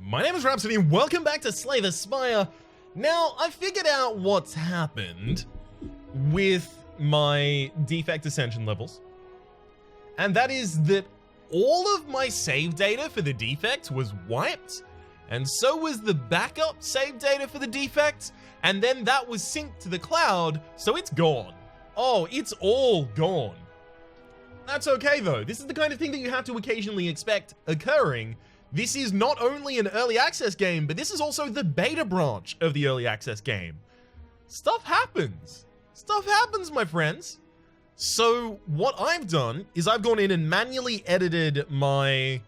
My name is Rhapsody and welcome back to Slay the Spire. Now, I figured out what's happened with my Defect Ascension levels. And that is that all of my save data for the Defect was wiped, and so was the backup save data for the Defect, and then that was synced to the cloud, so it's gone. Oh, it's all gone. That's okay though. This is the kind of thing that you have to occasionally expect occurring. This is not only an early access game, but this is also the beta branch of the early access game. Stuff happens. Stuff happens, my friends. So what I've done is I've gone in and manually edited my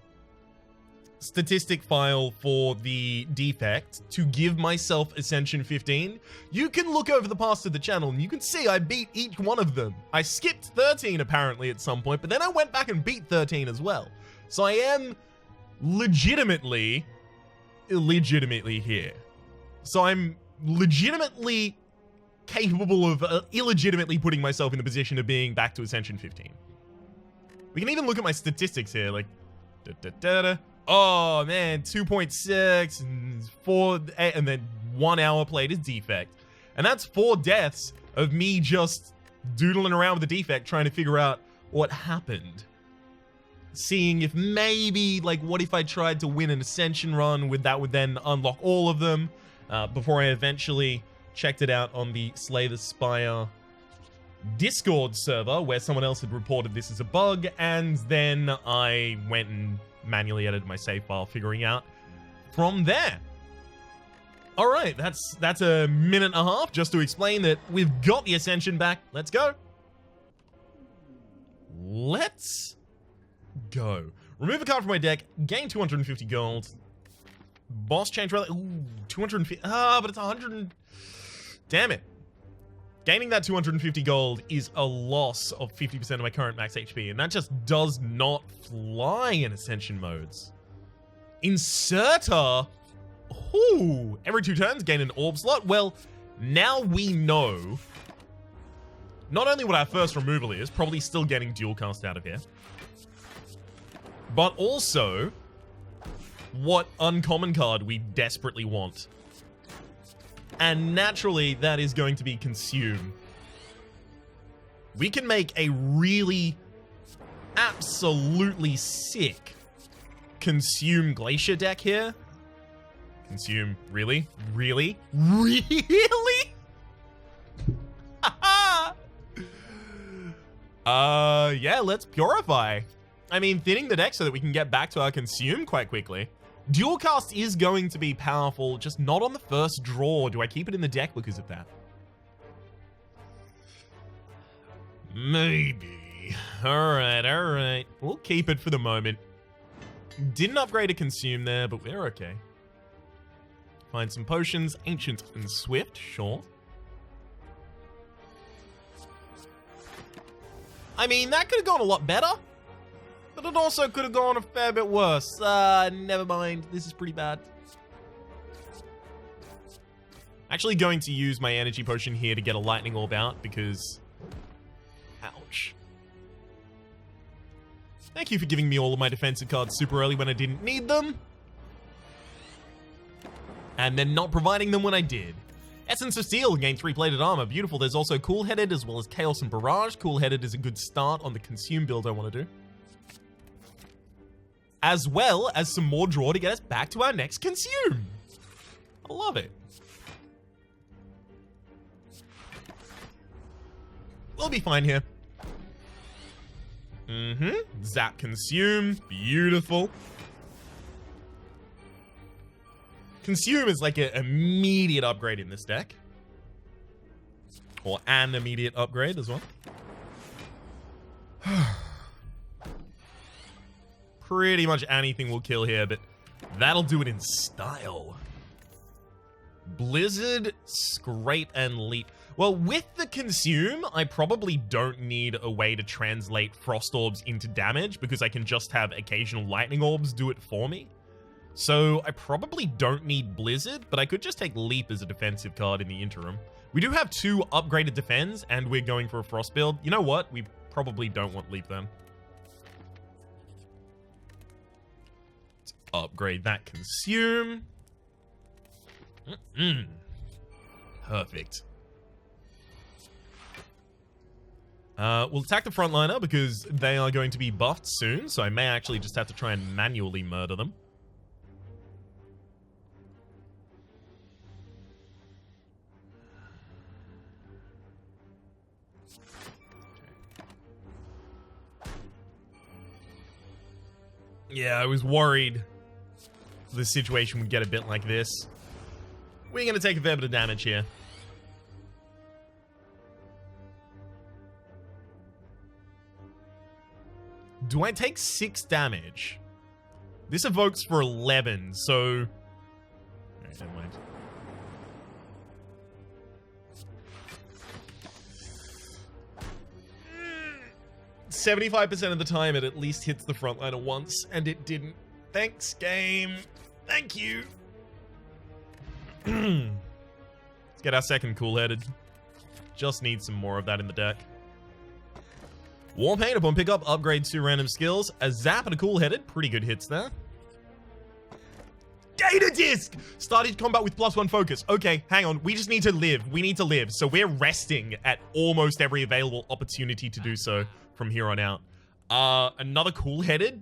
statistic file for the Defect to give myself Ascension 15. You can look over the past of the channel and you can see I beat each one of them. I skipped 13 apparently at some point, but then I went back and beat 13 as well. So I am legitimately here. So I'm legitimately capable of illegitimately putting myself in the position of being back to Ascension 15. We can even look at my statistics here, like oh man, 2.6 and 4, and then 1 hour played as Defect. And that's 4 deaths of me just doodling around with the Defect trying to figure out what happened. Seeing if maybe, like, what if I tried to win an Ascension run, that would then unlock all of them, before I eventually checked it out on the Slay the Spire Discord server, where someone else had reported this as a bug, and then I went and manually edited my save file, figuring out from there. Alright, that's a minute and a half just to explain that we've got the Ascension back. Let's go. Let's go. Remove a card from my deck, gain 250 gold. Boss change relic. Ooh, 250. But it's 100. Damn it. Gaining that 250 gold is a loss of 50% of my current max HP, and that just does not fly in Ascension modes. Inserter. Ooh, every 2 turns, gain an orb slot. Well, now we know not only what our first removal is, probably still getting dual cast out of here, but also what uncommon card we desperately want. And naturally, that is going to be Consume. We can make a really absolutely sick Consume Glacier deck here. Consume, really? Really? Really? Yeah, let's Purify. I mean, thinning the deck so that we can get back to our Consume quite quickly. Dual cast is going to be powerful, just not on the first draw. Do I keep it in the deck because of that? Maybe. Alright. We'll keep it for the moment. Didn't upgrade a Consume there, but we're okay. Find some potions. Ancient and Swift, sure. I mean, that could have gone a lot better. But it also could have gone a fair bit worse. Never mind. This is pretty bad. Actually going to use my energy potion here to get a lightning orb out because... ouch. Thank you for giving me all of my defensive cards super early when I didn't need them. And then not providing them when I did. Essence of Steel, gain 3 plated armor. Beautiful. There's also Cool-Headed as well as Chaos and Barrage. Cool-Headed is a good start on the Consume build I want to do. As well as some more draw to get us back to our next Consume. I love it. We'll be fine here. Zap Consume. Beautiful. Consume is like an immediate upgrade in this deck. Or an immediate upgrade as well. Pretty much anything will kill here, but that'll do it in style. Blizzard, Scrape, and Leap. Well, with the Consume, I probably don't need a way to translate Frost Orbs into damage because I can just have occasional Lightning Orbs do it for me. So I probably don't need Blizzard, but I could just take Leap as a defensive card in the interim. We do have 2 upgraded defends, and we're going for a Frost build. You know what? We probably don't want Leap then. Upgrade that consume. Perfect. We'll attack the frontliner because they are going to be buffed soon, so I may actually just have to try and manually murder them. Yeah, I was worried the situation would get a bit like this. We're going to take a fair bit of damage here. Do I take 6 damage? This evokes for 11, so... Alright, never mind. Mm. 75% of the time it at least hits the frontliner once, and it didn't. Thanks, game. Thank you. Let's get our second cool-headed. Just need some more of that in the deck. War Paint upon pickup, upgrades 2 random skills. A Zap and a cool-headed. Pretty good hits there. Data Disc! Started combat with +1 focus. Okay, hang on. We just need to live. We need to live. So we're resting at almost every available opportunity to do so from here on out. Another cool-headed?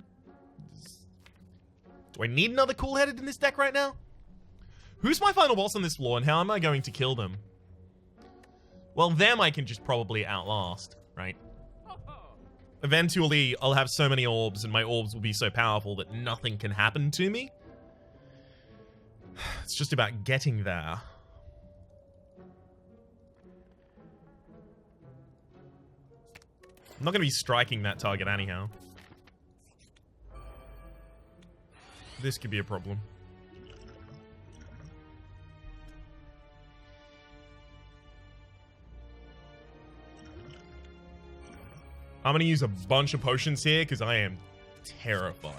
Do I need another cool-headed in this deck right now? Who's my final boss on this floor, and how am I going to kill them? Well, them I can just probably outlast, right? Eventually, I'll have so many orbs, and my orbs will be so powerful that nothing can happen to me. It's just about getting there. I'm not going to be striking that target anyhow. This could be a problem. I'm going to use a bunch of potions here because I am terrified.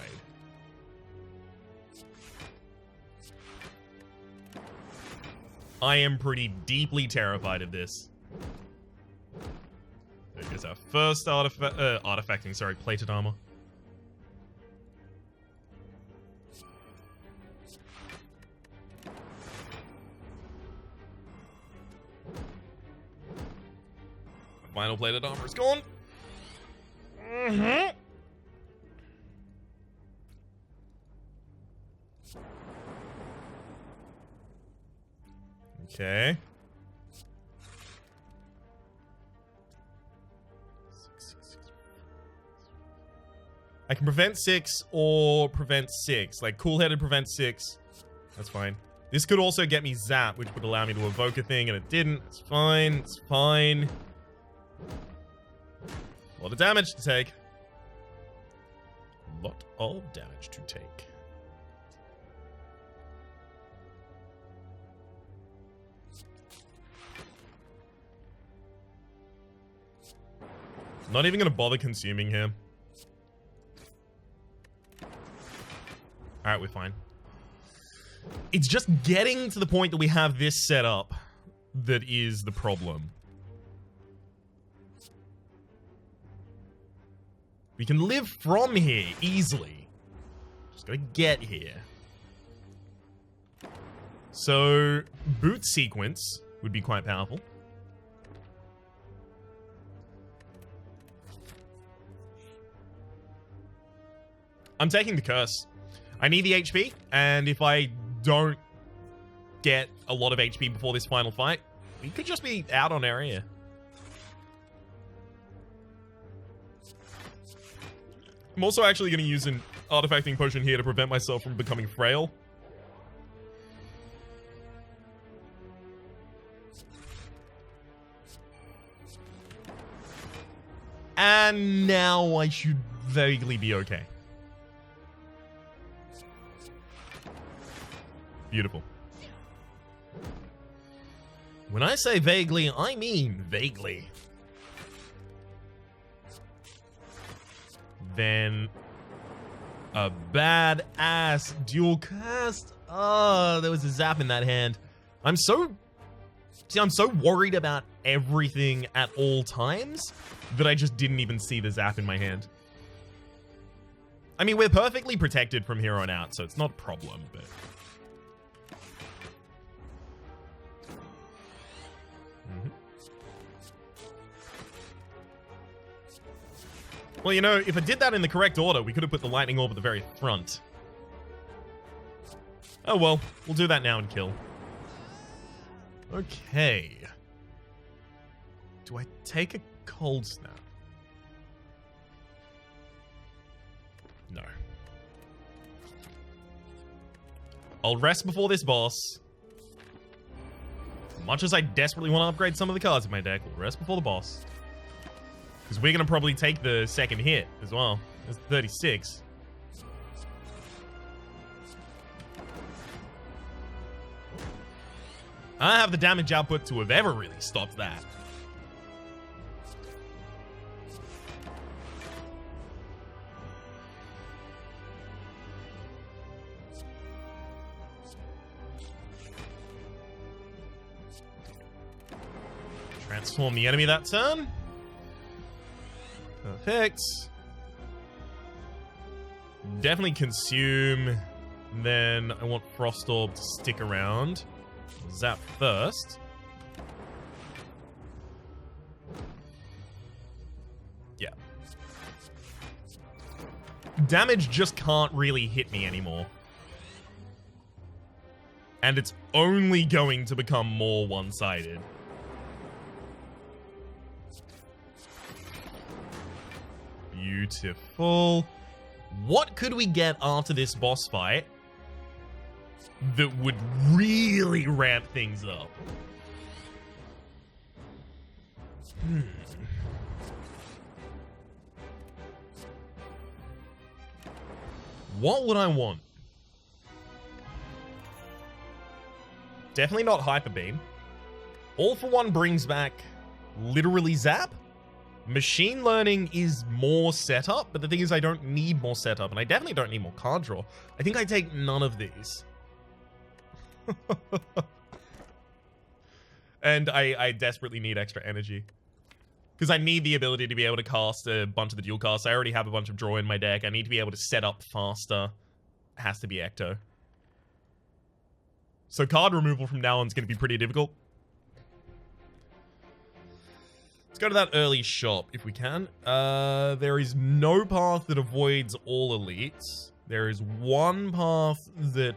I am pretty deeply terrified of this. There's our first artifacting, sorry, plated armor. Final plated armor is gone. Okay. I can prevent 6 or prevent 6. Like, cool-headed prevent 6. That's fine. This could also get me Zap, which would allow me to evoke a thing, and it didn't. It's fine. It's fine. A lot of damage to take. A lot of damage to take. Not even going to bother consuming him. Alright, we're fine. It's just getting to the point that we have this set up that is the problem. We can live from here easily. Just gotta get here. So, boot sequence would be quite powerful. I'm taking the curse. I need the HP, and if I don't get a lot of HP before this final fight, we could just be out on area. I'm also actually going to use an artifacting potion here to prevent myself from becoming frail. And now I should vaguely be okay. Beautiful. When I say vaguely, I mean vaguely. Then a badass dual cast. Oh, there was a Zap in that hand. I'm so worried about everything at all times that I just didn't even see the Zap in my hand. I mean, we're perfectly protected from here on out, so it's not a problem, but... Well, you know, if I did that in the correct order, we could have put the lightning orb at the very front. Oh well, we'll do that now and kill. Okay. Do I take a cold snap? No. I'll rest before this boss. Much as I desperately want to upgrade some of the cards in my deck, we'll rest before the boss. Because we're going to probably take the second hit as well. It's 36. I don't have the damage output to have ever really stopped that. Transform the enemy that turn. Perfect. Definitely consume. Then I want Frost Orb to stick around. Zap first. Yeah. Damage just can't really hit me anymore. And it's only going to become more one-sided. Beautiful. What could we get after this boss fight that would really ramp things up? What would I want? Definitely not Hyper Beam. All for One brings back literally Zap. Machine Learning is more setup, but the thing is I don't need more setup, and I definitely don't need more card draw. I think I take none of these. And I desperately need extra energy. Because I need the ability to be able to cast a bunch of the dual casts. I already have a bunch of draw in my deck. I need to be able to set up faster. It has to be Ecto. So card removal from now on is going to be pretty difficult. Let's go to that early shop if we can. There is no path that avoids all elites. There is one path that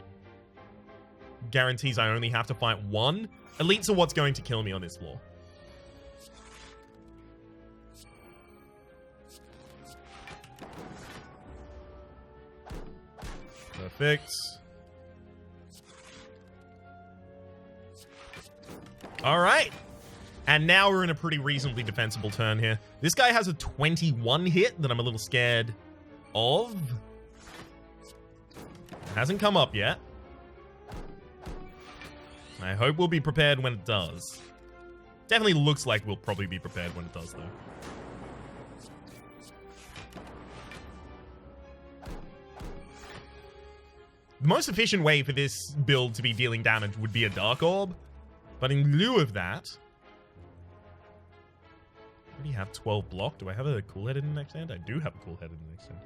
guarantees I only have to fight one. Elites are what's going to kill me on this floor. Perfect. All right. And now we're in a pretty reasonably defensible turn here. This guy has a 21 hit that I'm a little scared of. Hasn't come up yet. I hope we'll be prepared when it does. Definitely looks like we'll probably be prepared when it does, though. The most efficient way for this build to be dealing damage would be a Dark Orb. But in lieu of that... I already have 12 block. Do I have a Cool Head in the next hand? I do have a Cool Head in the next hand.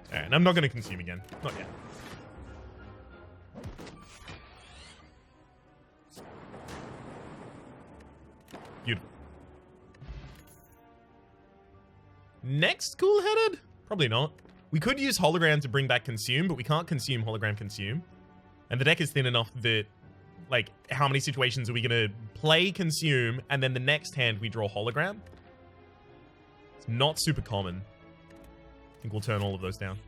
Alright, and I'm not going to consume again. Not yet. Beautiful. Next Cool-Headed? Probably not. We could use Hologram to bring back Consume, but we can't consume Hologram Consume. And the deck is thin enough that, like, how many situations are we going to play Consume, and then the next hand we draw Hologram? It's not super common. I think we'll turn all of those down.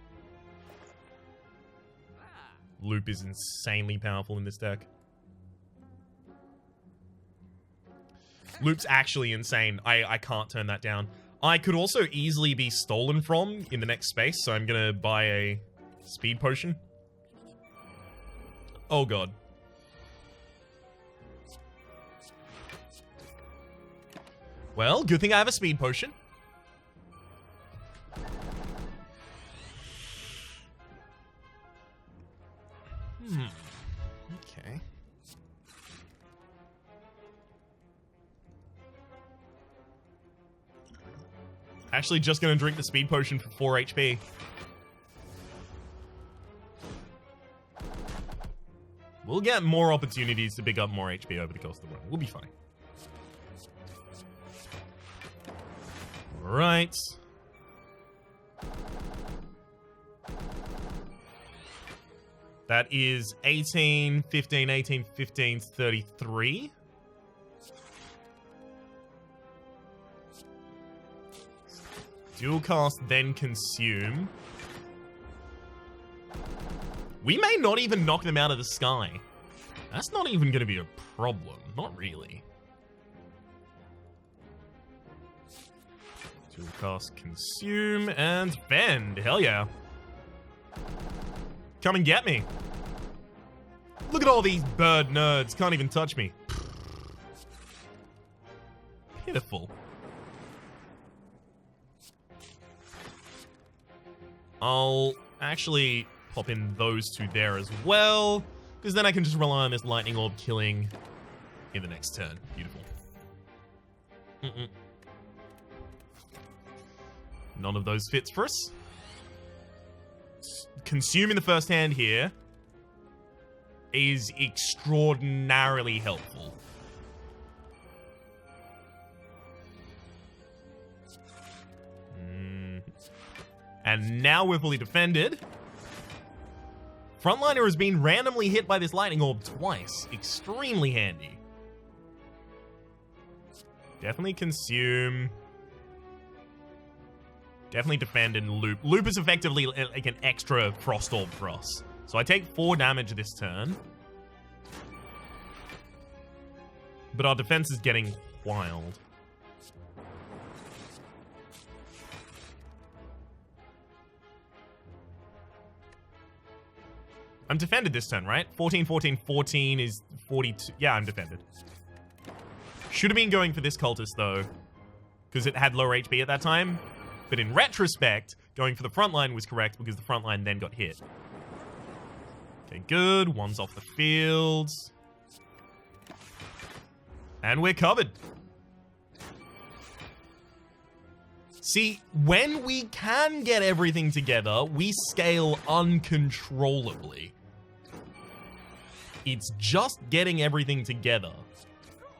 Loop is insanely powerful in this deck. Loop's actually insane. I can't turn that down. I could also easily be stolen from in the next space, so I'm gonna buy a speed potion. Oh god. Well, good thing I have a speed potion. Okay. Actually, just gonna drink the speed potion for 4 HP. We'll get more opportunities to pick up more HP over the course of the run. We'll be fine. Alright. That is 18, 15, 18, 15, 33. Dual cast, then consume. We may not even knock them out of the sky. That's not even going to be a problem. Not really. Dual cast, consume, and fend. Hell yeah. Come and get me. Look at all these bird nerds. Can't even touch me. Pitiful. I'll actually pop in those two there as well, because then I can just rely on this lightning orb killing in the next turn. Beautiful. None of those fits for us. Consume in the first hand here is extraordinarily helpful. And now we're fully defended. Frontliner has been randomly hit by this lightning orb twice. Extremely handy. Definitely consume. Definitely defend and loop. Loop is effectively like an extra frost orb for us. So I take 4 damage this turn. But our defense is getting wild. I'm defended this turn, right? 14, 14, 14 is 42. Yeah, I'm defended. Should have been going for this cultist, though, because it had lower HP at that time. But in retrospect, going for the front line was correct because the front line then got hit. Okay, good. One's off the field. And we're covered. See, when we can get everything together, we scale uncontrollably. It's just getting everything together.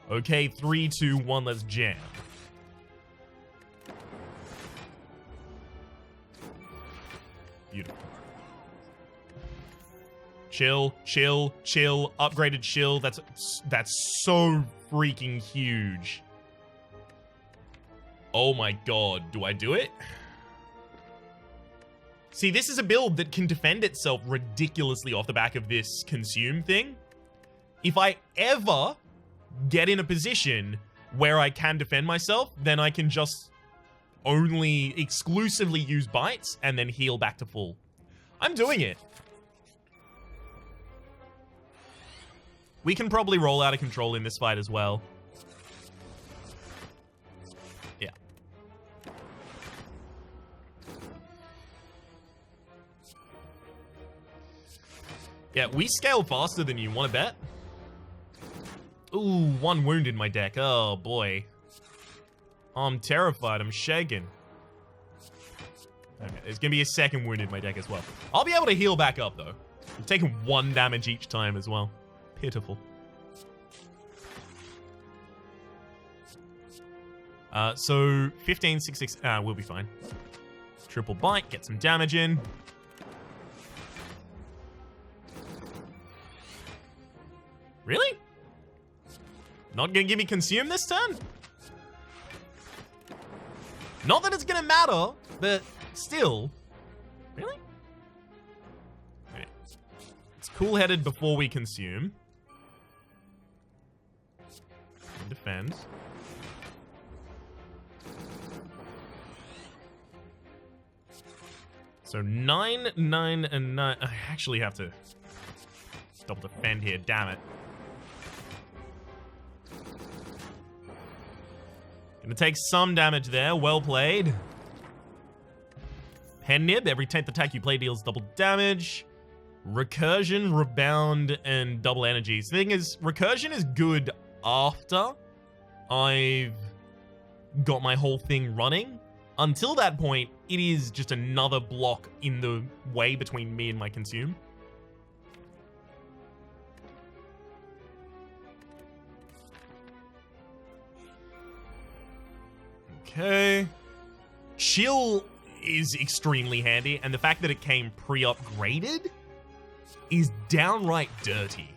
Okay, 3, 2, 1, let's jam. Beautiful. Chill, chill, chill. Upgraded chill. That's so freaking huge. Oh my god, do I do it? See, this is a build that can defend itself ridiculously off the back of this consume thing. If I ever get in a position where I can defend myself, then I can just only exclusively use bites and then heal back to full. I'm doing it. We can probably roll out of control in this fight as well. Yeah. Yeah, we scale faster than you. Want to bet? Ooh, 1 wound in my deck. Oh, boy. I'm terrified. I'm shaking. Okay, there's going to be a 2nd wound in my deck as well. I'll be able to heal back up, though. I'm taking 1 damage each time as well. Pitiful. So 15, 6, 6. We'll be fine. Triple bite. Get some damage in. Really? Not gonna give me consume this turn? Not that it's gonna matter, but still. Really? Okay. It's cool-headed before we consume. And defend. So 9, 9, and 9. I actually have to double defend here, damn it. Gonna take some damage there. Well played. Pen Nib. Every 10th attack you play deals double damage. Recursion, Rebound, and double energies. The thing is, Recursion is good after I've got my whole thing running. Until that point, it is just another block in the way between me and my consume. Okay. Chill is extremely handy, and the fact that it came pre-upgraded is downright dirty.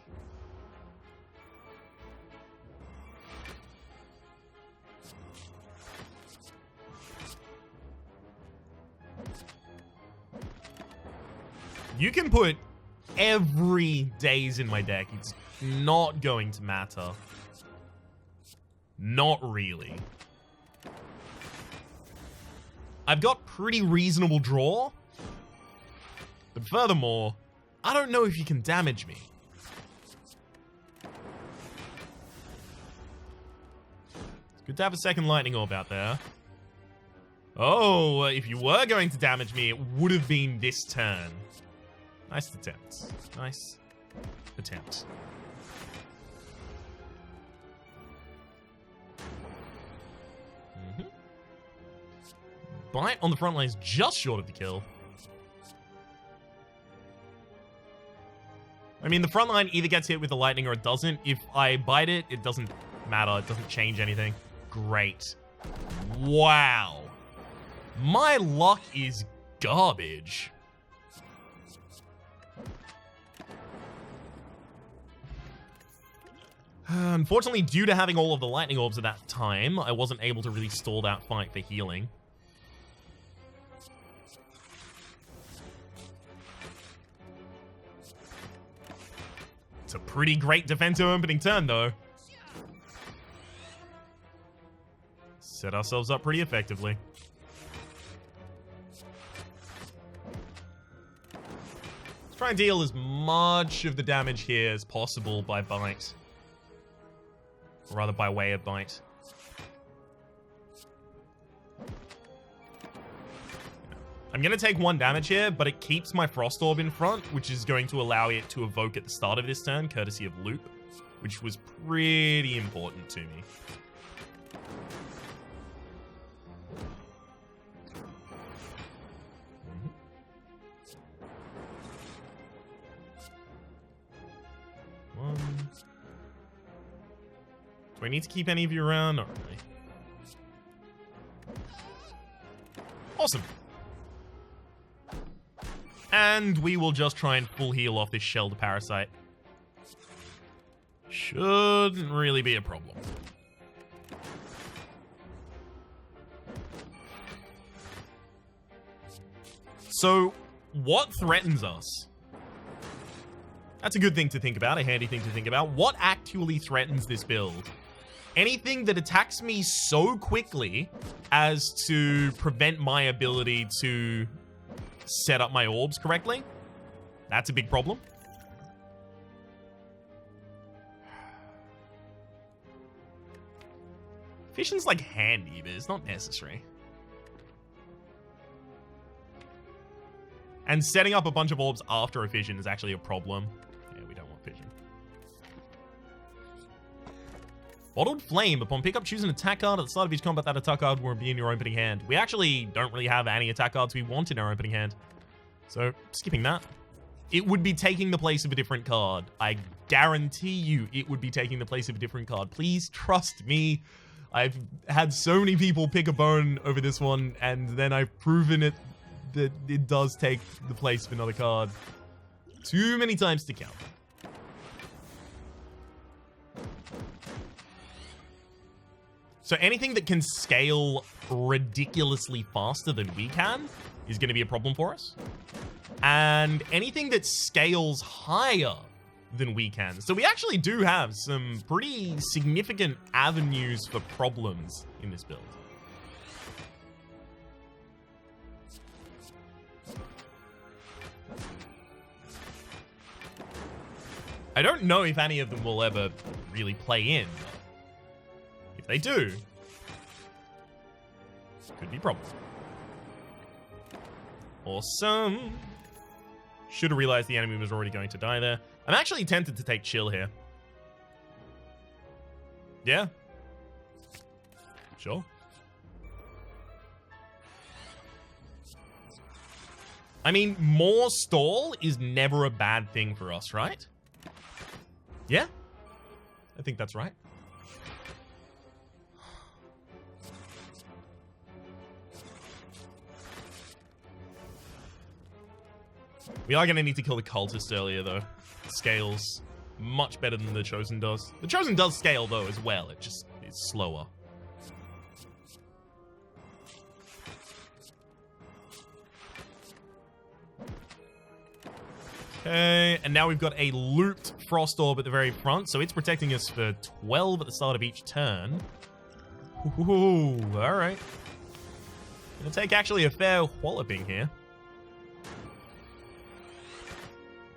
You can put every daze in my deck. It's not going to matter. Not really. I've got pretty reasonable draw. But furthermore, I don't know if you can damage me. It's good to have a second lightning orb out there. Oh, if you were going to damage me, it would have been this turn. Nice attempt. Nice attempt. Bite on the front line is just short of the kill. I mean, the front line either gets hit with the lightning or it doesn't. If I bite it, it doesn't matter. It doesn't change anything. Great. Wow. My luck is garbage. Unfortunately, due to having all of the lightning orbs at that time, I wasn't able to really stall that fight for healing. It's a pretty great defensive opening turn, though. Set ourselves up pretty effectively. Let's try and deal as much of the damage here as possible by bite. Or rather, by way of bite. I'm going to take 1 damage here, but it keeps my Frost Orb in front, which is going to allow it to evoke at the start of this turn, courtesy of Loop, which was pretty important to me. Do I need to keep any of you around? Not really. Awesome. And we will just try and full heal off this Shelled Parasite. Shouldn't really be a problem. So, what threatens us? That's a good thing to think about, a handy thing to think about. What actually threatens this build? Anything that attacks me so quickly as to prevent my ability to set up my orbs correctly. That's a big problem. Fission's like handy, but it's not necessary. And setting up a bunch of orbs after a fission is actually a problem. Yeah, we don't want fission. Bottled Flame. Upon pickup, choose an attack card. At the start of each combat, that attack card will be in your opening hand. We actually don't really have any attack cards we want in our opening hand. So, skipping that. It would be taking the place of a different card. I guarantee you it would be taking the place of a different card. Please trust me. I've had so many people pick a bone over this one, and then I've proven it that it does take the place of another card. Too many times to count. So anything that can scale ridiculously faster than we can is going to be a problem for us. And anything that scales higher than we can. So we actually do have some pretty significant avenues for problems in this build. I don't know if any of them will ever really play in. If they do, could be problems. Awesome. Should have realized the enemy was already going to die there. I'm actually tempted to take Chill here. Yeah. Sure. I mean, more stall is never a bad thing for us, right? Yeah? I think that's right. We are going to need to kill the cultist earlier, though. It scales much better than the Chosen does. The Chosen does scale, though, as well. It just is slower. Okay, and now we've got a looped Frost Orb at the very front, so it's protecting us for 12 at the start of each turn. Ooh, alright. Gonna take actually a fair walloping here.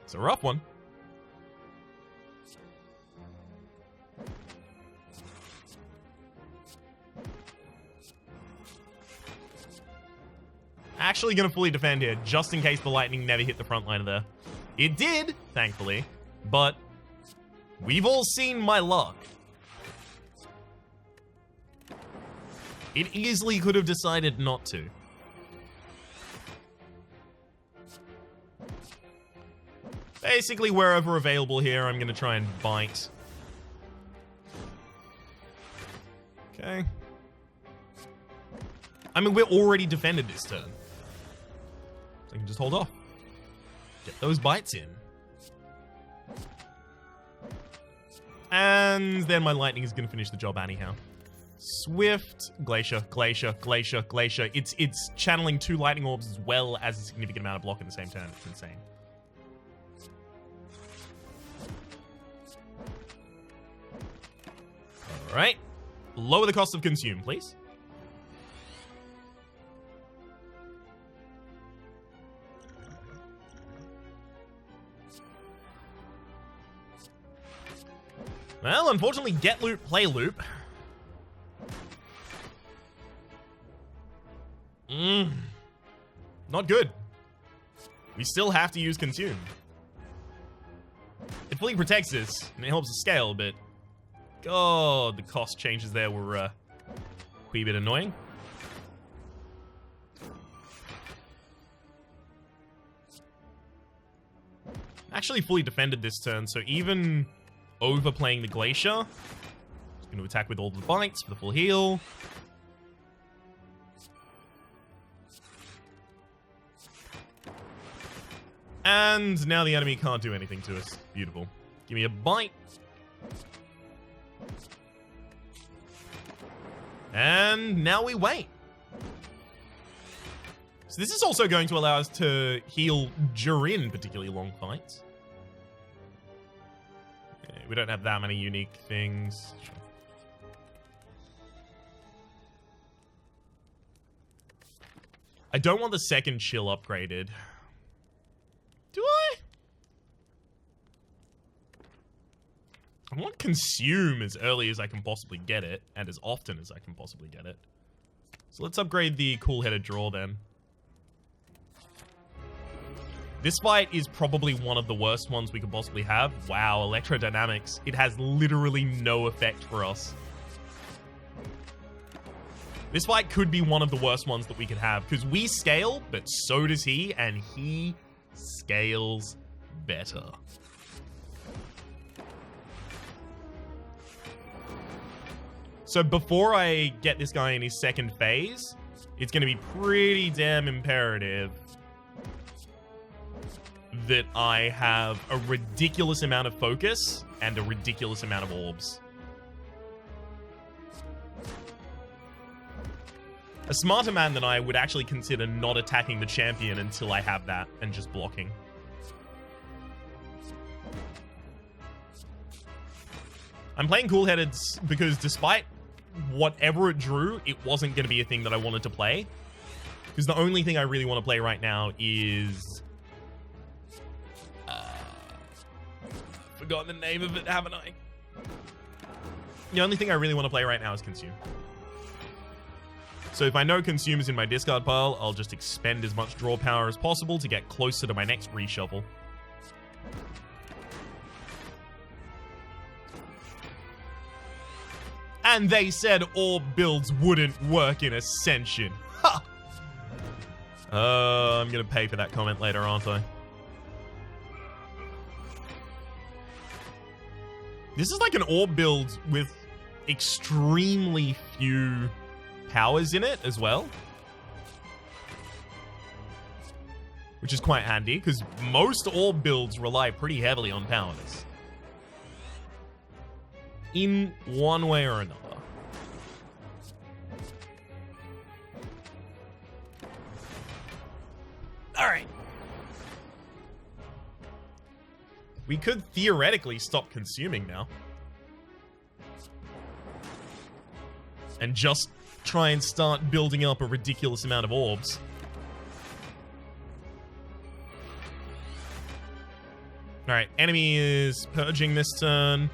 It's a rough one. Actually gonna fully defend here, just in case the lightning never hit the front line of there. It did, thankfully, but we've all seen my luck. It easily could have decided not to. Basically, wherever available here, I'm going to try and bite. Okay. I mean, we're already defended this turn. So I can just hold off. Get those bites in. And then my lightning is going to finish the job anyhow. Swift, Glacier, Glacier, Glacier, Glacier. It's channeling 2 lightning orbs as well as a significant amount of block in the same turn. It's insane. Alright. Lower the cost of consume, please. Well, unfortunately, get loop, play loop. Not good. We still have to use consume. It fully protects us, and it helps us scale, but God, the cost changes there were a wee bit annoying. Actually fully defended this turn, so even overplaying the Glacier, just going to attack with all the bites for the full heal. And now the enemy can't do anything to us. Beautiful. Give me a bite. And now we wait. So this is also going to allow us to heal during particularly long fights. Yeah, we don't have that many unique things. Sure. I don't want the second chill upgraded. Do I? I want consume as early as I can possibly get it, and as often as I can possibly get it. So let's upgrade the cool-headed draw then. This fight is probably one of the worst ones we could possibly have. Wow, electrodynamics. It has literally no effect for us. This fight could be one of the worst ones that we could have, because we scale, but so does he, and he scales better. So before I get this guy in his second phase, it's going to be pretty damn imperative that I have a ridiculous amount of focus and a ridiculous amount of orbs. A smarter man than I would actually consider not attacking the champion until I have that and just blocking. I'm playing cool-headed because despite whatever it drew, it wasn't going to be a thing that I wanted to play. Because the only thing I really want to play right now is... forgotten the name of it, haven't I? The only thing I really want to play right now is Consume. So if I know Consume is in my discard pile, I'll just expend as much draw power as possible to get closer to my next reshuffle. And they said orb builds wouldn't work in Ascension. Ha! I'm gonna pay for that comment later, aren't I? This is like an orb build with extremely few powers in it as well. Which is quite handy, because most orb builds rely pretty heavily on powers. In one way or another. Alright. We could theoretically stop consuming now. And just try and start building up a ridiculous amount of orbs. Alright, enemy is purging this turn.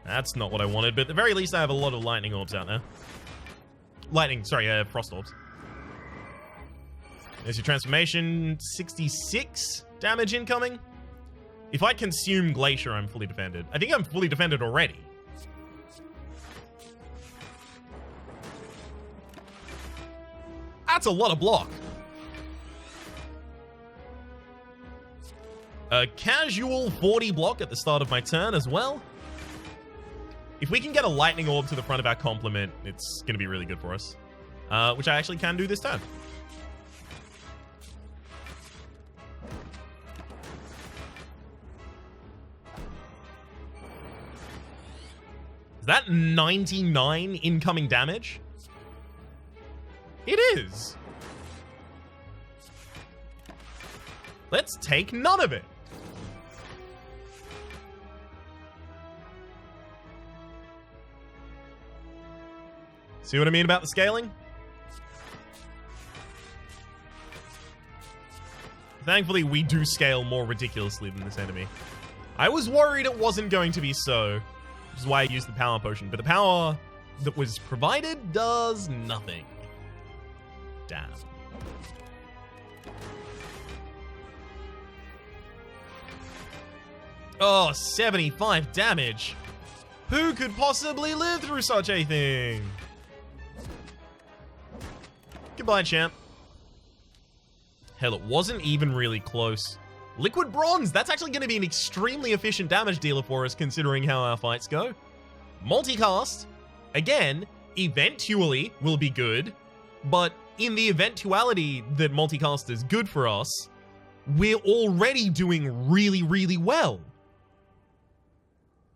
That's not what I wanted, but at the very least I have a lot of lightning orbs out there. Frost orbs. There's your transformation. 66 damage incoming. If I consume Glacier, I'm fully defended. I think I'm fully defended already. That's a lot of block. A casual 40 block at the start of my turn as well. If we can get a lightning orb to the front of our complement, it's going to be really good for us. Which I actually can do this turn. Is that 99 incoming damage? It is. Let's take none of it. See what I mean about the scaling? Thankfully, we do scale more ridiculously than this enemy. I was worried it wasn't going to be so, which is why I used the power potion. But the power that was provided does nothing. Damn. Oh, 75 damage. Who could possibly live through such a thing? Goodbye, champ. Hell, it wasn't even really close. Liquid Bronze, that's actually going to be an extremely efficient damage dealer for us, considering how our fights go. Multicast, again, eventually will be good, but in the eventuality that multicast is good for us, we're already doing really, really well.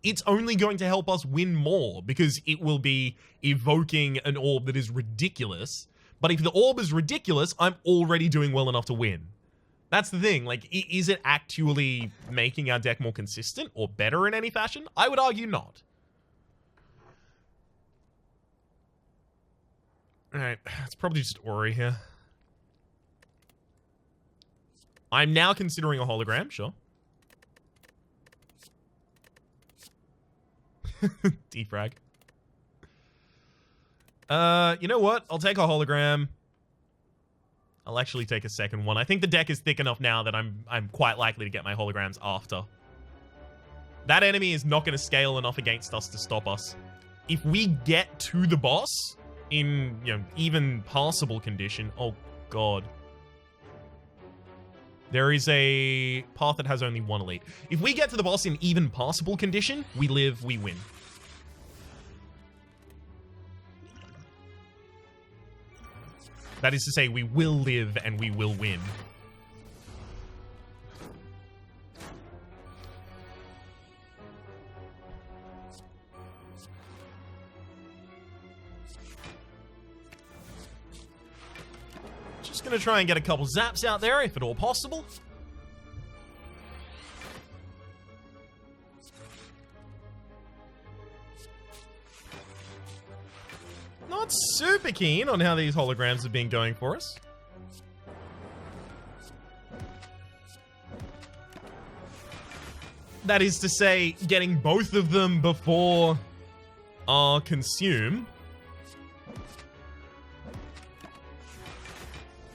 It's only going to help us win more, because it will be evoking an orb that is ridiculous. But if the orb is ridiculous, I'm already doing well enough to win. That's the thing. Like, is it actually making our deck more consistent or better in any fashion? I would argue not. Alright, it's probably just Ori here. I'm now considering a hologram, sure. Defrag. You know what? I'll take a hologram. I'll actually take a second one. I think the deck is thick enough now that I'm quite likely to get my holograms after. That enemy is not going to scale enough against us to stop us. If we get to the boss in, even passable condition, oh god. There is a path that has only one elite. If we get to the boss in even passable condition, we live, we win. That is to say, we will live and we will win. Just gonna try and get a couple zaps out there, if at all possible. Not super keen on how these holograms have been going for us. That is to say, getting both of them before our consume.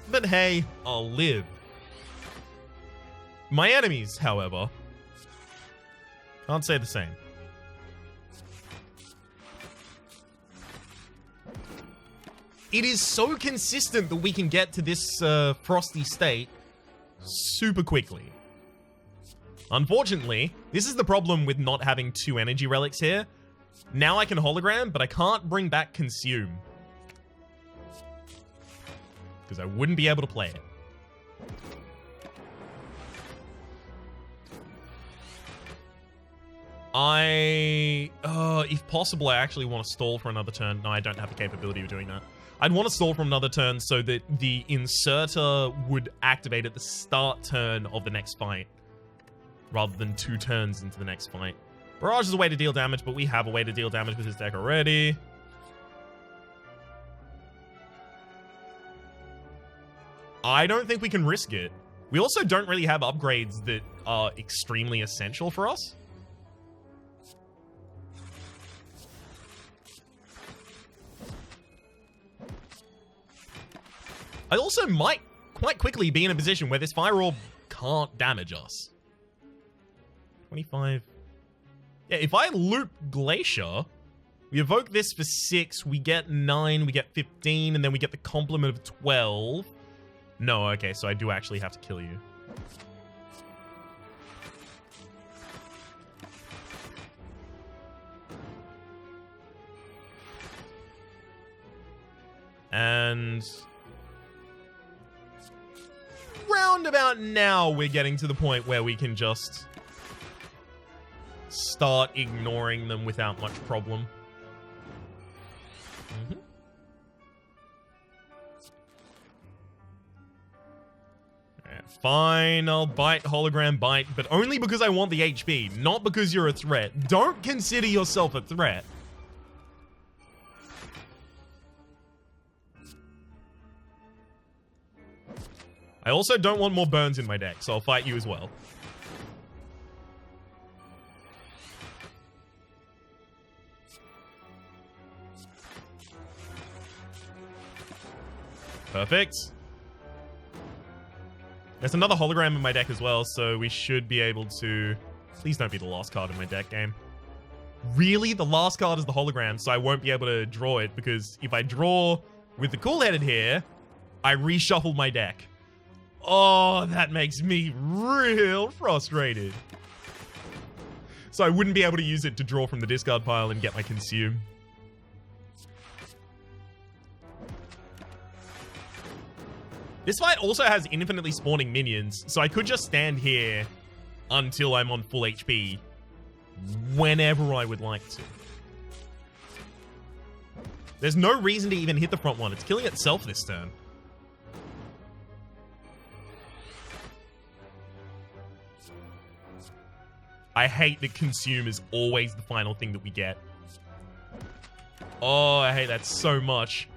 But hey, I'll live. My enemies, however, can't say the same. It is so consistent that we can get to this frosty state super quickly. Unfortunately, this is the problem with not having 2 energy relics here. Now I can hologram, but I can't bring back consume. Because I wouldn't be able to play it. If possible, I actually want to stall for another turn. No, I don't have the capability of doing that. I'd want to stall for another turn so that the inserter would activate at the start turn of the next fight, rather than 2 turns into the next fight. Barrage is a way to deal damage, but we have a way to deal damage with this deck already. I don't think we can risk it. We also don't really have upgrades that are extremely essential for us. I also might quite quickly be in a position where this Fire Orb can't damage us. 25. Yeah, if I loop Glacier, we evoke this for 6, we get 9, we get 15, and then we get the complement of 12. No, okay, so I do actually have to kill you. And round about now, we're getting to the point where we can just start ignoring them without much problem. Fine, I'll bite, hologram bite, but only because I want the HP, not because you're a threat. Don't consider yourself a threat. I also don't want more burns in my deck, so I'll fight you as well. Perfect. There's another hologram in my deck as well, so we should be able to... Please don't be the last card in my deck game. Really? The last card is the hologram, so I won't be able to draw it, because if I draw with the cool-headed here, I reshuffle my deck. Oh, that makes me real frustrated. So I wouldn't be able to use it to draw from the discard pile and get my consume. This fight also has infinitely spawning minions, so I could just stand here until I'm on full HP whenever I would like to. There's no reason to even hit the front one. It's killing itself this turn. I hate that consume is always the final thing that we get. Oh, I hate that so much.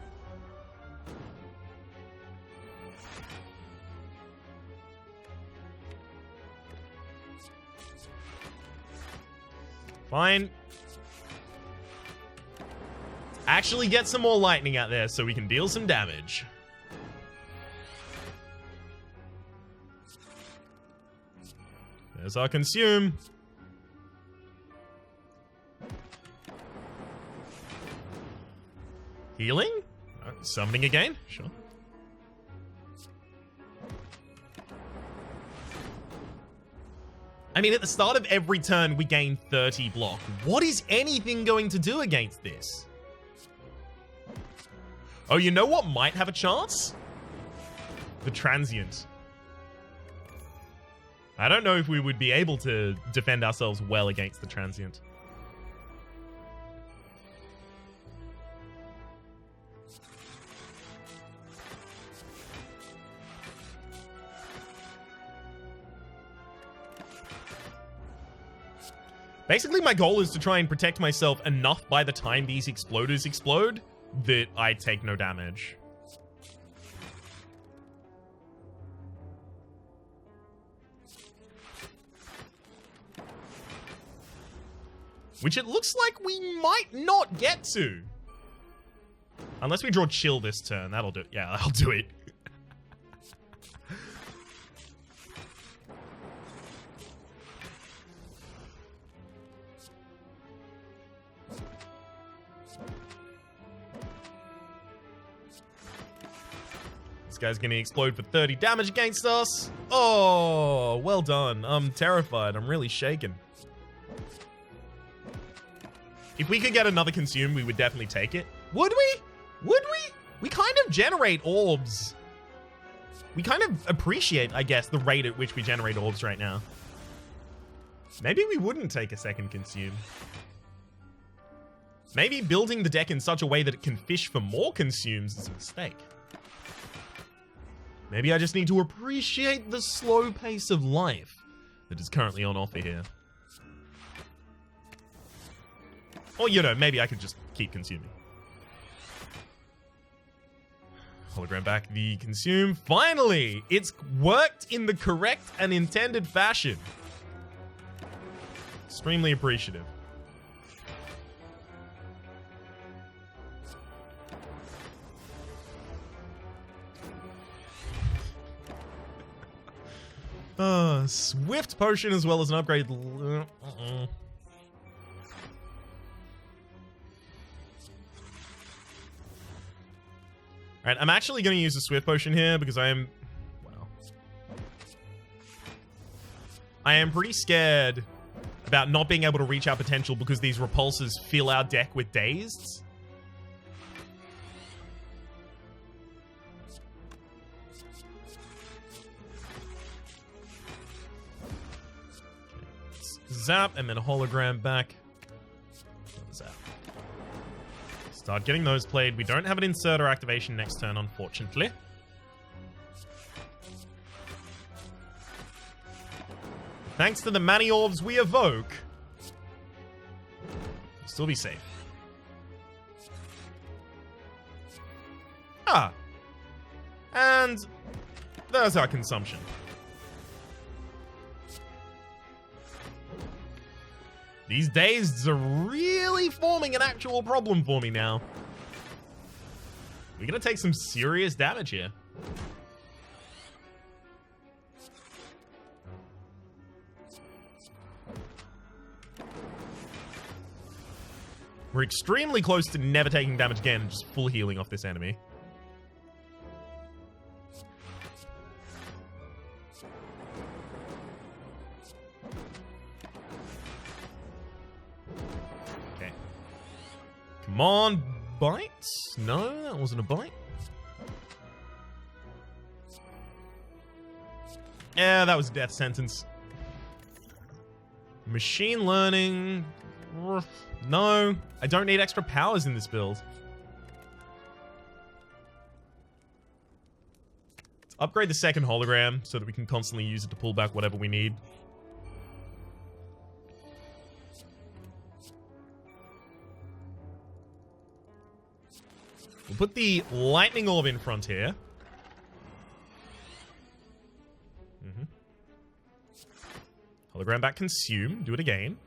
Fine. Actually get some more lightning out there so we can deal some damage. There's our consume. Healing? Summoning again? Sure. I mean, at the start of every turn, we gain 30 block. What is anything going to do against this? Oh, you know what might have a chance? The Transient. I don't know if we would be able to defend ourselves well against the Transient. Basically, my goal is to try and protect myself enough by the time these exploders explode that I take no damage. Which it looks like we might not get to. Unless we draw chill this turn. That'll do it. Yeah, I'll do it. guy's gonna explode for 30 damage against us. Oh, well done. I'm terrified. I'm really shaken. If we could get another consume, we would definitely take it. Would we? Would we? We kind of generate orbs. We kind of appreciate, I guess, the rate at which we generate orbs right now. Maybe we wouldn't take a second consume. Maybe building the deck in such a way that it can fish for more consumes is a mistake. Maybe I just need to appreciate the slow pace of life that is currently on offer here. Or, you know, maybe I could just keep consuming. Hologram back the consume. Finally! It's worked in the correct and intended fashion. Extremely appreciative. Swift potion as well as an upgrade. Alright, I'm actually going to use a Swift Potion here because I am... Wow. I am pretty scared about not being able to reach our potential because these repulsors fill our deck with Dazed. Zap, and then a hologram back. Zap. Start getting those played. We don't have an inserter activation next turn, unfortunately. Thanks to the Mani Orbs we evoke, we'll still be safe. Ah. And there's our consumption. These Dazeds are really forming an actual problem for me now. We're gonna take some serious damage here. We're extremely close to never taking damage again, just full healing off this enemy. Come on, bites? No, that wasn't a bite. Yeah, that was a death sentence. Machine learning. No, I don't need extra powers in this build. Let's upgrade the second hologram so that we can constantly use it to pull back whatever we need. We'll put the lightning orb in front here. Hologram back consume. Do it again.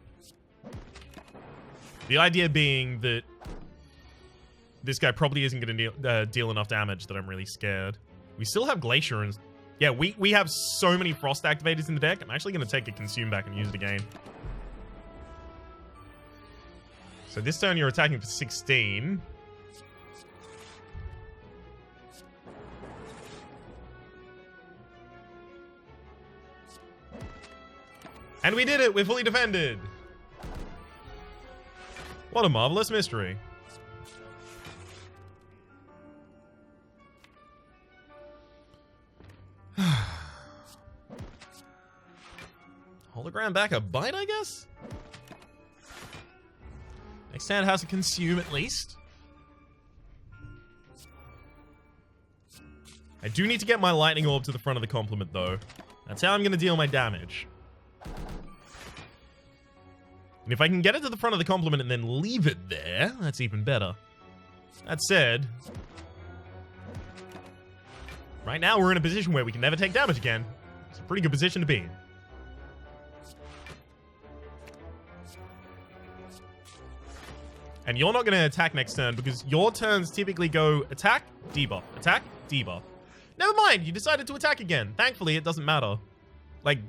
The idea being that this guy probably isn't going to deal enough damage that I'm really scared. We still have Glacier and... Yeah, we have so many Frost activators in the deck. I'm actually going to take a consume back and use it again. So this turn you're attacking for 16. And we did it! We're fully defended! What a marvelous mystery. Hologram back a bite, I guess? Next hand has to consume at least. I do need to get my lightning orb to the front of the complement, though. That's how I'm going to deal my damage. And if I can get it to the front of the complement and then leave it there, that's even better. That said, right now we're in a position where we can never take damage again. It's a pretty good position to be in. And you're not going to attack next turn because your turns typically go attack, debuff, attack, debuff. Never mind, you decided to attack again. Thankfully, it doesn't matter. Like,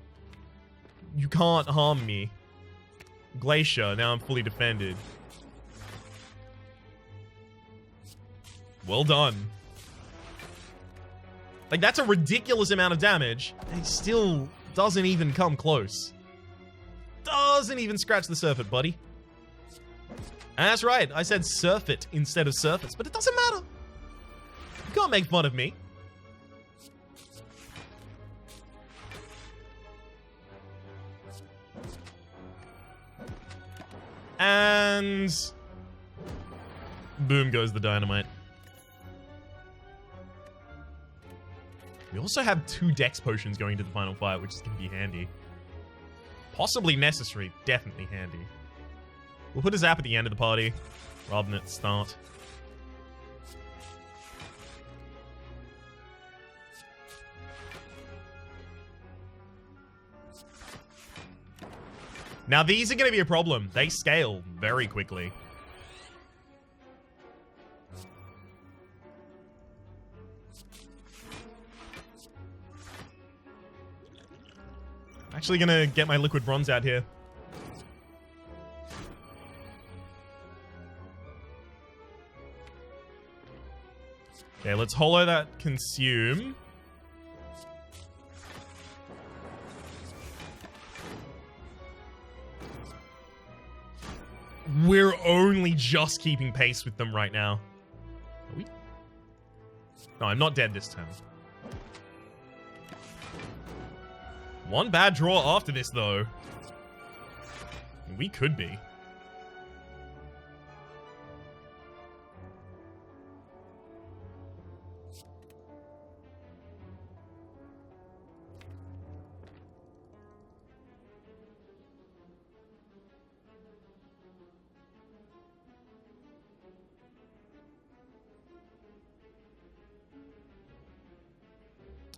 you can't harm me. Glacier, now I'm fully defended. Well done. Like, that's a ridiculous amount of damage. It still doesn't even come close. Doesn't even scratch the surface, buddy. And that's right, I said surfeit instead of surface, but it doesn't matter. You can't make fun of me. And boom goes the dynamite. We also have 2 dex potions going to the final fight, which is going to be handy. Possibly necessary, definitely handy. We'll put a zap at the end of the party, rather than at the start. Now these are going to be a problem. They scale very quickly. Actually gonna get my liquid bronze out here. Okay, let's hollow that consume. We're only just keeping pace with them right now. Are we? No, I'm not dead this time. One bad draw after this, though. We could be.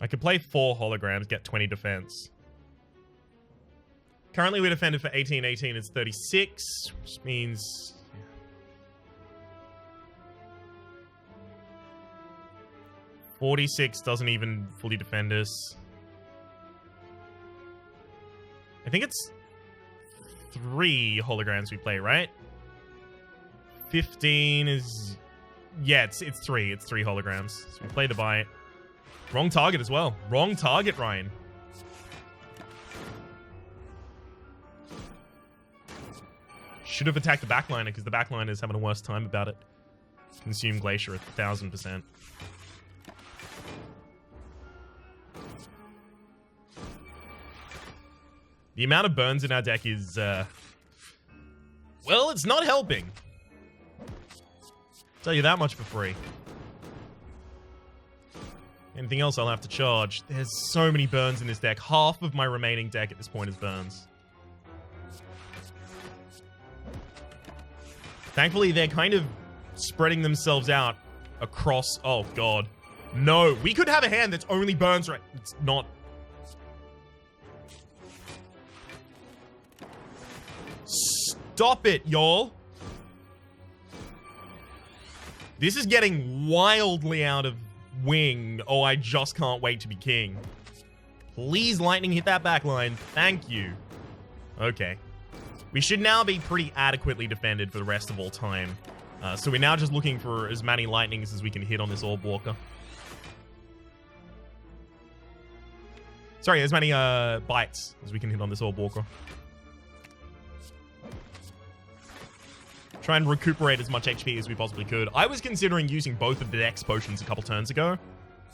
I could play 4 holograms, get 20 defense. Currently we defended for 18. 18 is 36, which means... Yeah. 46 doesn't even fully defend us. I think it's 3 holograms we play, right? 15 is... Yeah, it's 3. It's 3 holograms. So we play the bite. Wrong target as well. Wrong target, Ryan. Should have attacked the backliner because the backliner is having a worse time about it. Consume Glacier 1000%. The amount of burns in our deck is, well, it's not helping. Tell you that much for free. Anything else I'll have to charge. There's so many burns in this deck. Half of my remaining deck at this point is burns. Thankfully, they're kind of spreading themselves out across... Oh, God. No, we could have a hand that's only burns right... It's not... Stop it, y'all. This is getting wildly out of wing. Oh, I just can't wait to be king. Please, lightning, hit that back line. Thank you. Okay. We should now be pretty adequately defended for the rest of all time. So we're now just looking for as many lightnings as we can hit on this orb walker. Sorry, as many bites as we can hit on this orb walker. Try and recuperate as much HP as we possibly could. I was considering using both of the Dex potions a couple turns ago.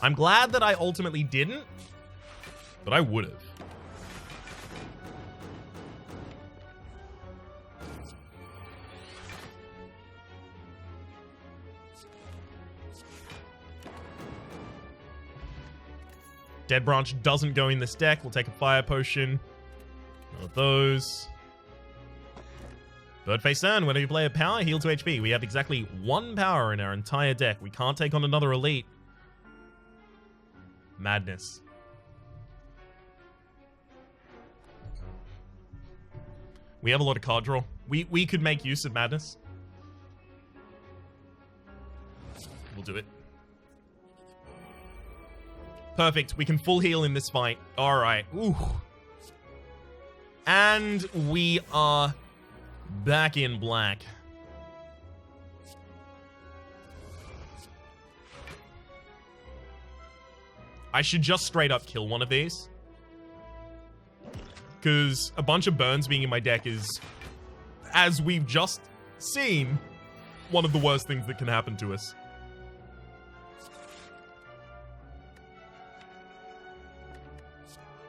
I'm glad that I ultimately didn't, but I would have. Dead Branch doesn't go in this deck. We'll take a Fire Potion. One of those. Birdface Turn, whenever you play a power, heal 2 HP. We have exactly 1 power in our entire deck. We can't take on another elite. Madness. We have a lot of card draw. We could make use of Madness. We'll do it. Perfect. We can full heal in this fight. Alright. Ooh. And we are... back in black. I should just straight up kill one of these. Because a bunch of burns being in my deck is, as we've just seen, one of the worst things that can happen to us.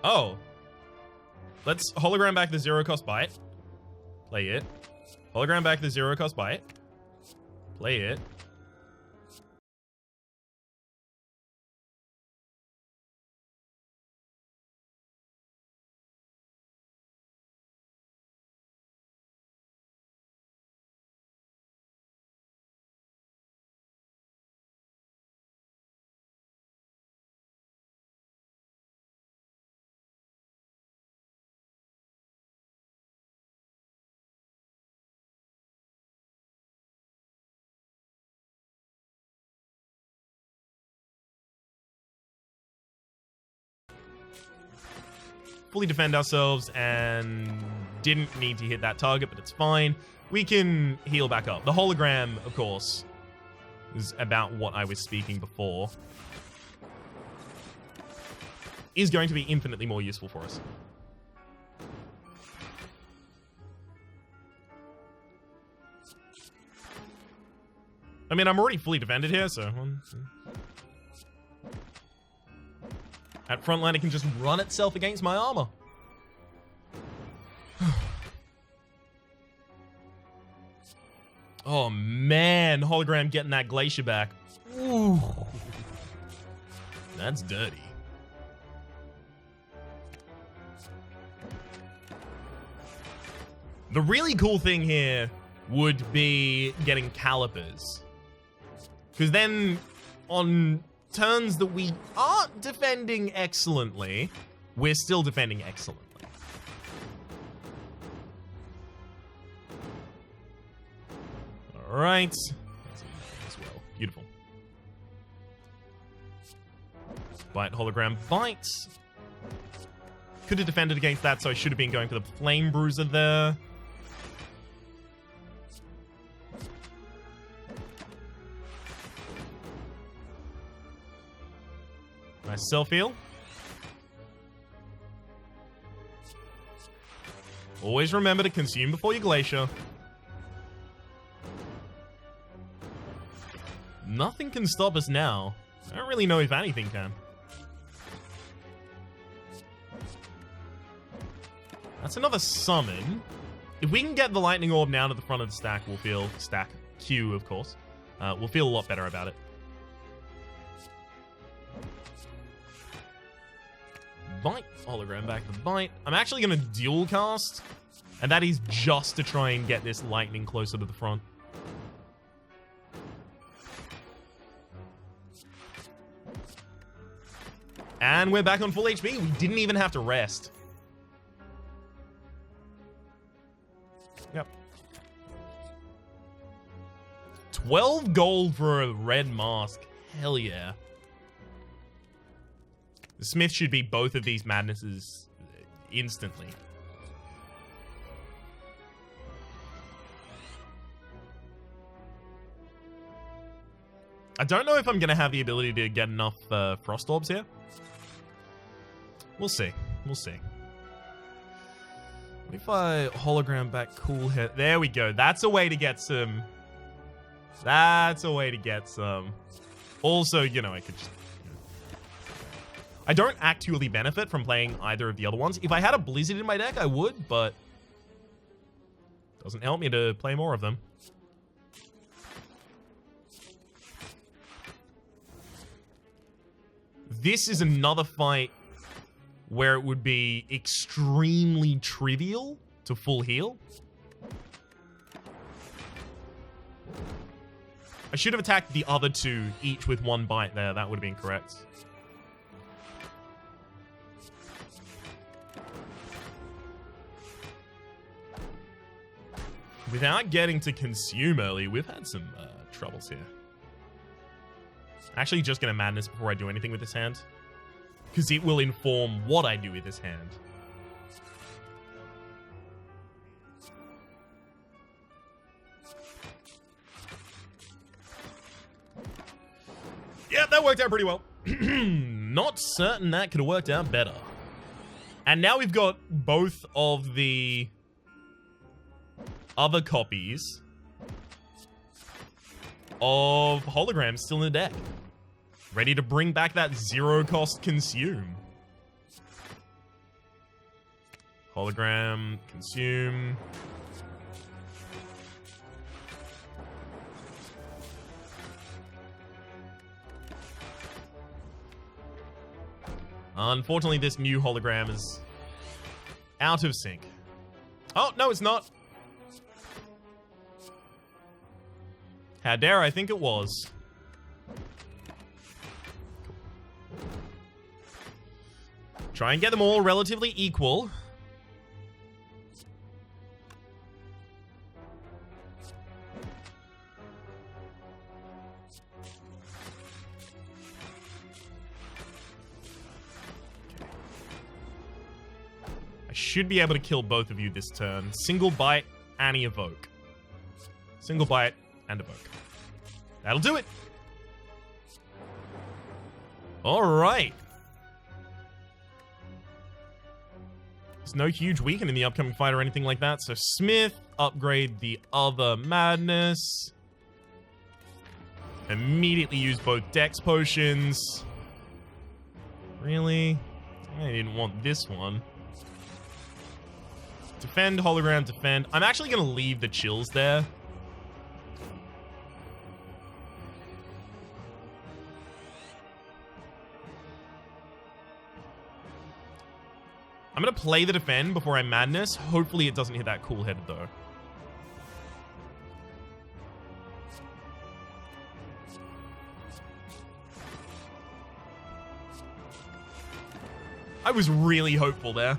Oh. Let's hologram back the 0-cost bite. Play it. Hologram back the 0-cost bite. Play it. Fully defend ourselves and didn't need to hit that target, but it's fine. We can heal back up. The hologram, of course, is about what I was speaking before. Is going to be infinitely more useful for us. I mean, I'm already fully defended here, so... At frontline, it can just run itself against my armor. Oh, man. Hologram getting that Glacier back. Ooh. That's dirty. The really cool thing here would be getting Calipers. Because then, on turns that we aren't defending excellently, we're still defending excellently. All right. As well. Beautiful. Bite, hologram, bite. Could have defended against that, so I should have been going for the Flame Bruiser there. Nice self-heal. Always remember to consume before you Glacier. Nothing can stop us now. I don't really know if anything can. That's another summon. If we can get the Lightning Orb now to the front of the stack, we'll feel... Stack. Q, of course. We'll feel a lot better about it. Bite. Hologram back to bite. I'm actually going to dual cast, and that is just to try and get this lightning closer to the front. And we're back on full HP. We didn't even have to rest. Yep. 12 gold for a red mask. Hell yeah. The Smith should be both of these madnesses instantly. I don't know if I'm going to have the ability to get enough Frost Orbs here. We'll see. We'll see. What if I hologram back Cool Head? There we go. That's a way to get some... That's a way to get some. Also, you know, I could just... I don't actually benefit from playing either of the other ones. If I had a Blizzard in my deck, I would, but... doesn't help me to play more of them. This is another fight where it would be extremely trivial to full heal. I should have attacked the other two, each with one bite there. That would have been correct. Without getting to consume early, we've had some troubles here. Actually, just gonna Madness before I do anything with this hand, because it will inform what I do with this hand. Yeah, that worked out pretty well. Not certain that could have worked out better. And now we've got both of the other copies of holograms still in the deck. Ready to bring back that zero-cost consume. Hologram, consume. Unfortunately, this new hologram is out of sync. Oh, no, it's not. How dare I think it was. Try and get them all relatively equal. I should be able to kill both of you this turn. Single bite and evoke. Single bite and evoke. That'll do it. All right. There's no huge weaken in the upcoming fight or anything like that. So Smith, upgrade the other madness. Immediately use both dex potions. Really? I didn't want this one. Defend, hologram, defend. I'm actually going to leave the chills there. I'm going to play the defend before I madness. Hopefully it doesn't hit that cool-headed, though. I was really hopeful there.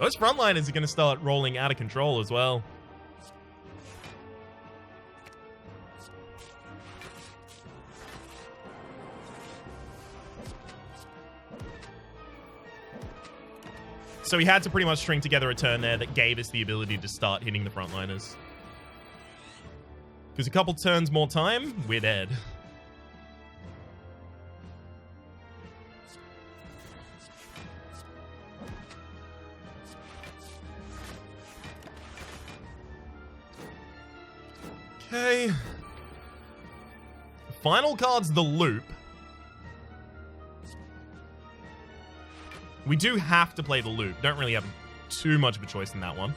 Those frontliners are going to start rolling out of control as well. So we had to pretty much string together a turn there that gave us the ability to start hitting the frontliners. Because a couple turns more time, we're dead. Okay. Final card's the loop. We do have to play the loop. Don't really have too much of a choice in that one.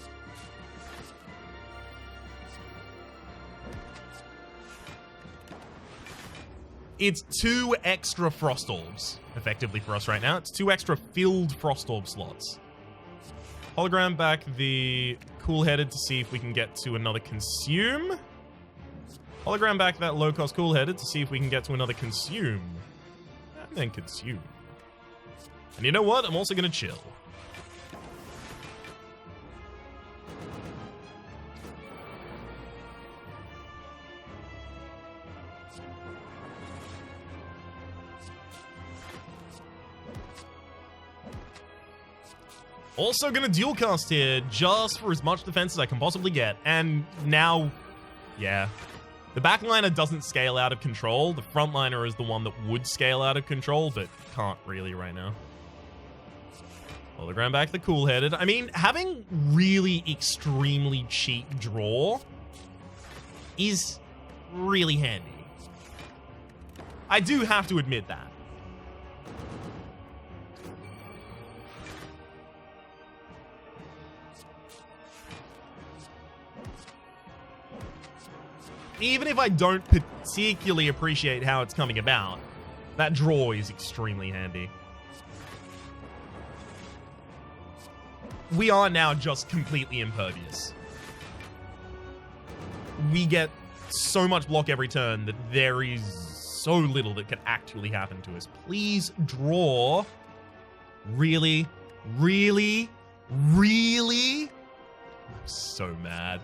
It's 2 extra Frost Orbs, effectively, for us right now. It's 2 extra filled Frost Orb slots. Hologram back the Cool-Headed to see if we can get to another Consume. Hologram back that low-cost Cool-Headed to see if we can get to another Consume. And then Consume. And you know what? I'm also going to chill. Also going to dual cast here, just for as much defense as I can possibly get. And now, yeah. The backliner doesn't scale out of control. The frontliner is the one that would scale out of control, but can't really right now. Hologram back the cool-headed. I mean, having really extremely cheap draw is really handy. I do have to admit that. Even if I don't particularly appreciate how it's coming about, that draw is extremely handy. We are now just completely impervious. We get so much block every turn that there is so little that can actually happen to us. Please draw. Really? Really? Really? I'm so mad.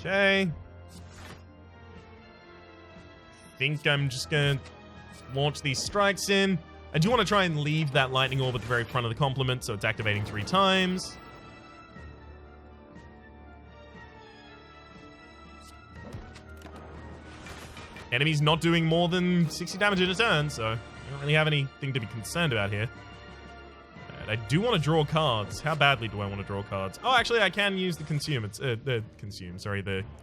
Okay. Think I'm just gonna launch these strikes in. I do want to try and leave that lightning orb at the very front of the complement, so it's activating 3 times. Enemy's not doing more than 60 damage in a turn, so I don't really have anything to be concerned about here. And I do want to draw cards. How badly do I want to draw cards? Oh, actually, I can use the consume. It's the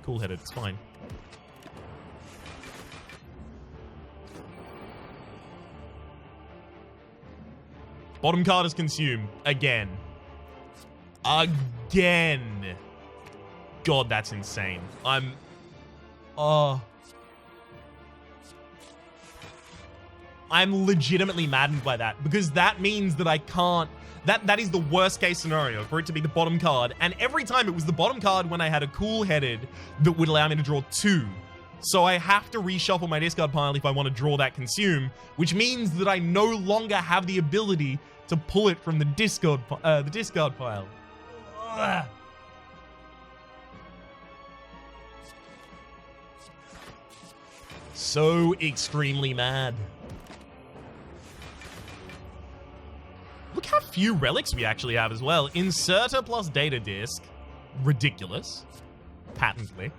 cool-headed. It's fine. Bottom card is consume. Again. Again. God, that's insane. I'm legitimately maddened by that, because that means that I can't... That is the worst case scenario, for it to be the bottom card. And every time it was the bottom card when I had a cool-headed that would allow me to draw 2. So I have to reshuffle my discard pile if I want to draw that consume, which means that I no longer have the ability to pull it from the discard pile. Ugh. So extremely mad. Look how few relics we actually have as well. Inserter plus data disc. Ridiculous. Patently.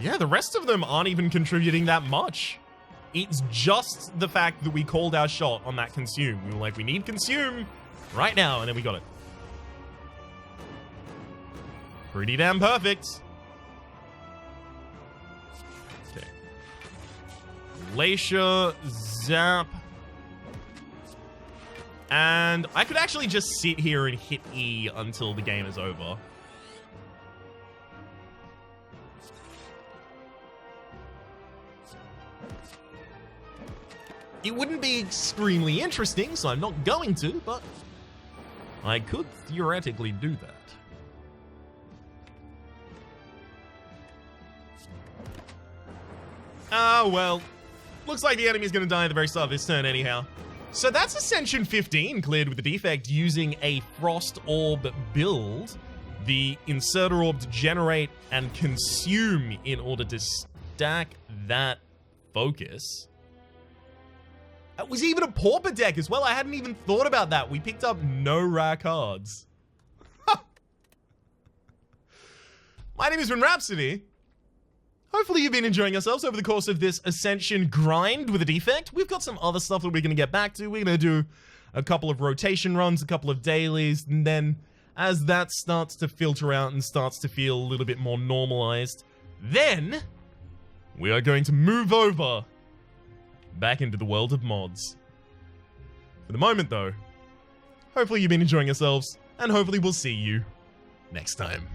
Yeah, the rest of them aren't even contributing that much. It's just the fact that we called our shot on that consume. We were like, we need consume right now, and then we got it. Pretty damn perfect. Okay. Glacier, Zap. And I could actually just sit here and hit E until the game is over. It wouldn't be extremely interesting, so I'm not going to, but I could theoretically do that. Ah, well, looks like the enemy's going to die at the very start of this turn anyhow. So that's Ascension 15 cleared with the defect using a Frost Orb build. The Inserter Orb to generate and consume in order to stack that focus. It was even a Pauper deck as well. I hadn't even thought about that. We picked up no rare cards. My name has been Rhapsody. Hopefully you've been enjoying yourselves over the course of this Ascension grind with a defect. We've got some other stuff that we're going to get back to. We're going to do a couple of rotation runs, a couple of dailies, and then as that starts to filter out and starts to feel a little bit more normalized, then we are going to move over back into the world of mods. For the moment, though, hopefully you've been enjoying yourselves, and hopefully we'll see you next time.